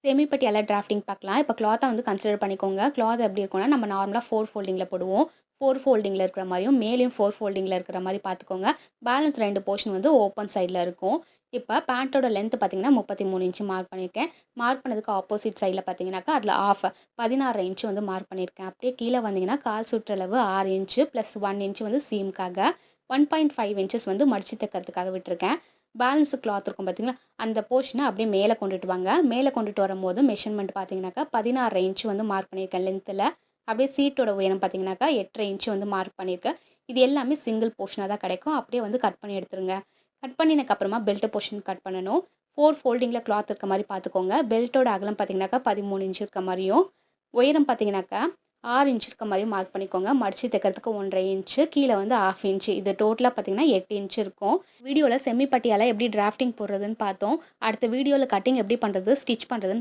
Semi Patiala drafting பார்க்கலாம். இப்போ கிளாத்த வந்து கன்சிடர் பண்ணிக்கோங்க. கிளாத் எப்படி இருக்கும்னா, நம்ம நார்மலா 4 ஃபோல்டிங்கில போடுவோம். 4 ஃபோல்டிங்கில இருக்கிற மாரியும், மேலேயும் 4 ஃபோல்டிங்கில இருக்கிற மாரி பார்த்துக்கோங்க. பேலன்ஸ் 2 போர்ஷன் வந்து ஓப்பன் சைட்ல இருக்கும். இப்ப பேண்ட்டோட லென்த் பார்த்தீங்கன்னா, 33 இன்ச் மார்க் பண்ணியிருக்கேன். மார்க் பண்ணதுக்கு ஆப்போசிட் சைட்ல பார்த்தீங்கன்னாக்கா, அதில 16 இன்ச் வந்து மார்க் பண்ணியிருக்கேன். அப்படியே கீழ வந்தீங்கன்னா, கால் சுற்றளவு 6 இன்ச் ப்ளஸ் 1 இன்ச் வந்து சீம்க்காக, 1.5 இன்ச்சஸ் வந்து மடிச்சு தைக்கிறதுக்காக விட்டுருக்கேன். பேலன்ஸ் கிளாத் இருக்கும் பார்த்தீங்களா, அந்த போர்ஷன அப்படியே மேல கொண்டுட்டு வாங்க. மேல கொண்டுட்டு வரும்போது மெஷர்மென்ட் பார்த்தீங்கன்னாக்கா, 16 இன்ச் வந்து மார்க் பண்ணியிருக்கேன் லென்த்துல. அப்படியே சீட்டோட உயரம் பார்த்தீங்கன்னாக்கா, 8 1/2 இன்ச் வந்து மார்க் பண்ணியிருக்கேன். இது எல்லாமே சிங்கிள் போர்ஷனா தான் கிடைக்கும். அப்படியே வந்து கட் பண்ணி எடுத்துருங்க. கட் பண்ணினதுக்கு அப்புறமா பெல்ட் போர்ஷன் கட் பண்ணணும். 4 ஃபோல்டிங்கில கிளாத் இருக்க மாரி பார்த்துக்கோங்க. பெல்ட்டோட அகலம் பார்த்தீங்கன்னாக்கா, 13 இன்ச் இருக்க மாரியும், உயரம் பார்த்தீங்கன்னாக்கா, 6 இன்ச் இருக்க மாரியும் மார்க் பண்ணிக்கோங்க. மடிச்சு தைக்கிறதுக்கு 1 1/2 இன்ச், கீழ வந்து 1/2 இன்ச். இது டோட்டலா பார்த்தீங்கன்னா 8 இன்ச் இருக்கும். வீடியோல செமி பட்டியாலா எப்படி டிராஃப்டிங் போடுறதுன்னு பார்த்தோம். அடுத்த வீடியோல கட்டிங் எப்படி பண்றது, ஸ்டிச் பண்றதுன்னு